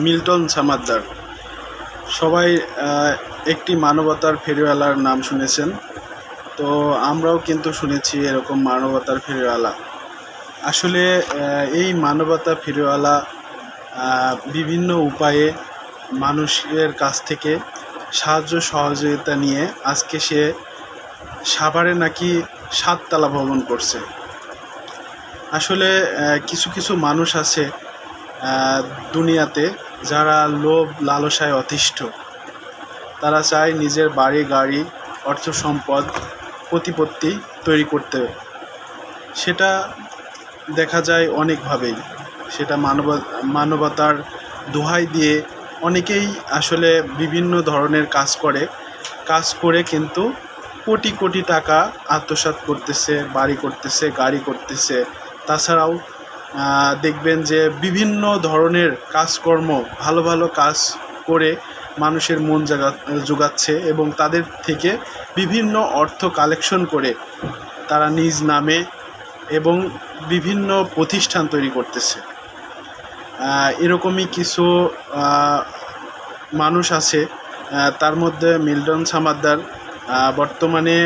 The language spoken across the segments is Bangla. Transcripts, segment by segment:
মিল্টন সামাদ্দার। সবাই একটি মানবতার ফেরিওয়ালার নাম শুনেছেন, তো আমরাও কিন্তু শুনেছি এরকম মানবতার ফেরিওয়ালা। আসলে এই মানবতা ফেরিওয়ালা বিভিন্ন উপায়ে মানুষের কাছ থেকে সাহায্য সহযোগিতা নিয়ে আজকে সে সাভারে নাকি 7 তলা ভবন করছে। আসলে কিছু কিছু মানুষ আছে দুনিয়াতে যারা লোভ লালসায় অতিষ্ঠ। তারা চায় নিজের বাড়ি গাড়ি অর্থ সম্পদ প্রতিপত্তি তৈরি করতে। সেটা দেখা যায় অনেকভাবেই। সেটা মানবতার দোহাই দিয়ে অনেকেই আসলে বিভিন্ন ধরনের কাজ করে কিন্তু কোটি কোটি টাকা আত্মসাৎ করতেছে, বাড়ি করতেছে, গাড়ি করতেছে। তাছাড়াও দেখবেন যে বিভিন্ন ধরনের কাজকর্ম ভালো ভালো কাজ করে মানুষের মন জোগাচ্ছে এবং তাদের থেকে বিভিন্ন অর্থ কালেকশন করে তারা নিজ নামে এবং বিভিন্ন প্রতিষ্ঠান তৈরি করতেছে। এরকমই কিছু মানুষ আছে, তার মধ্যে মিল্টন সামাদ্দার বর্তমানে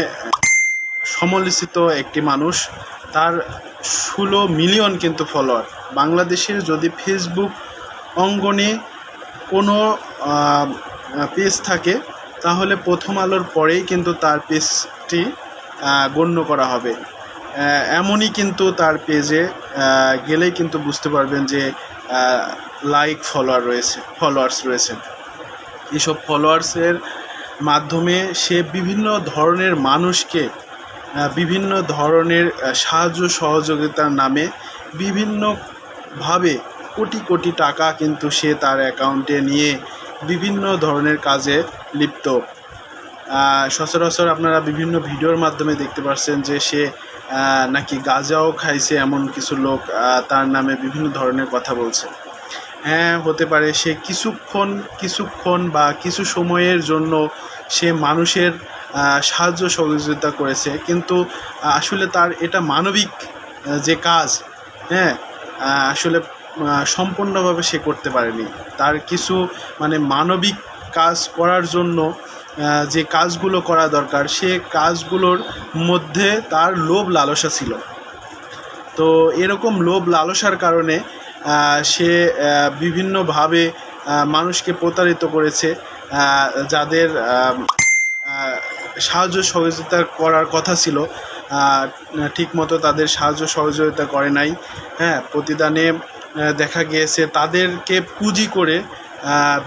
সমালোচিত একটি মানুষ। তার 16 মিলিয়ন কিন্তু ফলোয়ার। বাংলাদেশের যদি ফেসবুক অঙ্গনে কোনো পেজ থাকে তাহলে প্রথম আলোর পরেই কিন্তু তার পেজটি গণ্য করা হবে। এমনই কিন্তু তার পেজে গেলেই কিন্তু বুঝতে পারবেন যে ফলোয়ার্স রয়েছে। এইসব ফলোয়ার্সের মাধ্যমে সে বিভিন্ন ধরনের মানুষকে বিভিন্ন ধরনের সাহায্য সহযোগিতার নামে বিভিন্নভাবে কোটি কোটি টাকা কিন্তু সে তার অ্যাকাউন্টে নিয়ে বিভিন্ন ধরনের কাজে লিপ্ত। সচরাচর আপনারা বিভিন্ন ভিডিওর মাধ্যমে দেখতে পাচ্ছেন যে সে নাকি গাঁজাও খাইছে, এমন কিছু লোক তার নামে বিভিন্ন ধরনের কথা বলছে। হ্যাঁ, হতে পারে সে কিছুক্ষণ বা কিছু সময়ের জন্য সে মানুষের সাহায্য সহযোগিতা করেছে, কিন্তু আসলে তার এটা মানবিক যে কাজ, হ্যাঁ, আসলে সম্পূর্ণভাবে সে করতে পারেনি। তার কিছু মানবিক কাজ করার জন্য যে কাজগুলো করা দরকার সে কাজগুলোর মধ্যে তার লোভ লালসা ছিল। তো এরকম লোভ লালসার কারণে সে বিভিন্নভাবে মানুষকে প্রতারিত করেছে। যাদের সাহায্য সহযোগিতা করার কথা ছিল ঠিকমতো তাদের সাহায্য সহযোগিতা করে নাই। হ্যাঁ, প্রতিদানে দেখা গিয়েছে তাদেরকে পুঁজি করে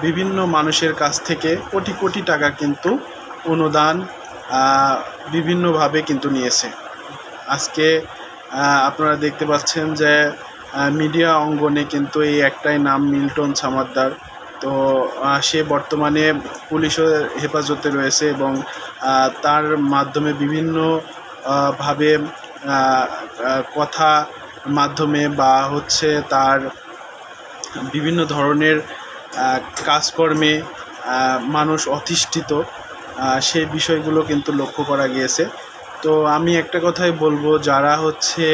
বিভিন্ন মানুষের কাছ থেকে কোটি কোটি টাকা কিন্তু অনুদান বিভিন্নভাবে কিন্তু নিয়েছে। আজকে আপনারা দেখতে পাচ্ছেন যে মিডিয়া অঙ্গনে কিন্তু এই একটাই নাম, মিল্টন সামাদ্দার। তো সে বর্তমানে পুলিশের হেফাজতে রয়েছে এবং তার মাধ্যমে বিভিন্ন ভাবে কথা মাধ্যমে বা হচ্ছে তার বিভিন্ন ধরনের কাজকর্মে মানুষ অধিষ্ঠিত, সেই বিষয়গুলো কিন্তু লক্ষ্য করা গিয়েছে। তো আমি একটা কথাই বলবো, যারা হচ্ছে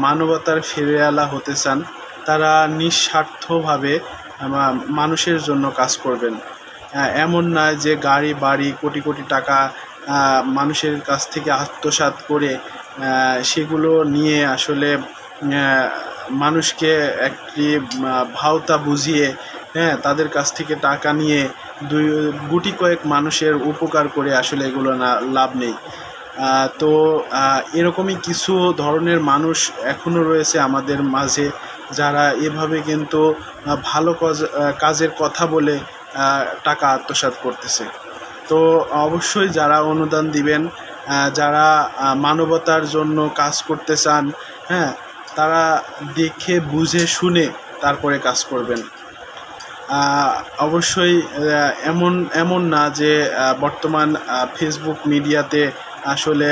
মানবতার ফেরিওয়ালা হতে চান তারা নিঃস্বার্থভাবে মানুষের জন্য কাজ করবেন। এমন নয় যে গাড়ি বাড়ি কোটি কোটি টাকা মানুষের কাছ থেকে আত্মসাৎ করে সেগুলো নিয়ে আসলে মানুষকে একটি ভাওতা বুঝিয়ে, হ্যাঁ, তাদের কাছ থেকে টাকা নিয়ে গুটি কয়েক মানুষের উপকার করে আসলে এগুলো না লাভ নেই। তো এরকমই কিছু ধরনের মানুষ এখনও রয়েছে আমাদের মাঝে, যারা এভাবে কিন্তু ভালো কাজের কথা বলে টাকা আত্মসাৎ করতেছে। তো অবশ্যই যারা অনুদান দিবেন, যারা মানবতার জন্য কাজ করতে চান, হ্যাঁ, তারা দেখে বুঝে শুনে তারপরে কাজ করবেন। অবশ্যই এমন না যে বর্তমান ফেসবুক মিডিয়াতে আসলে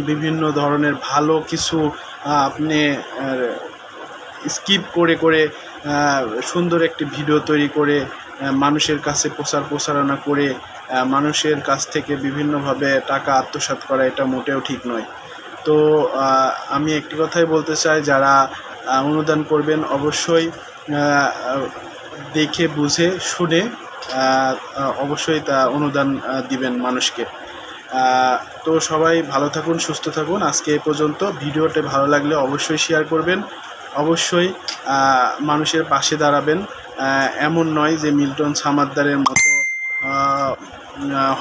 বিভিন্ন ধরনের ভালো কিছু আপনি স্কিপ করে সুন্দর একটি ভিডিও তৈরি করে মানুষের কাছে প্রচারণা করে মানুষের কাছ থেকে বিভিন্নভাবে টাকা আত্মসাৎ করা, এটা মোটেও ঠিক নয়। তো আমি একটি কথাই বলতে চাই, যারা অনুদান করবেন অবশ্যই দেখে বুঝে শুনে অবশ্যই তা অনুদান দিবেন মানুষকে। তো সবাই ভালো থাকুন, সুস্থ থাকুন। আজকে এ পর্যন্ত। ভিডিওটি ভালো লাগলে অবশ্যই শেয়ার করবেন, অবশ্যই মানুষের পাশে দাঁড়াবেন। এমন নয় যে মিল্টন সামাদ্দারের মতো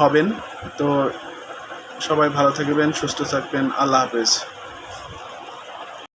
হবেন। তো সবাই ভালো থাকবেন, সুস্থ থাকবেন। আল্লাহ হাফেজ।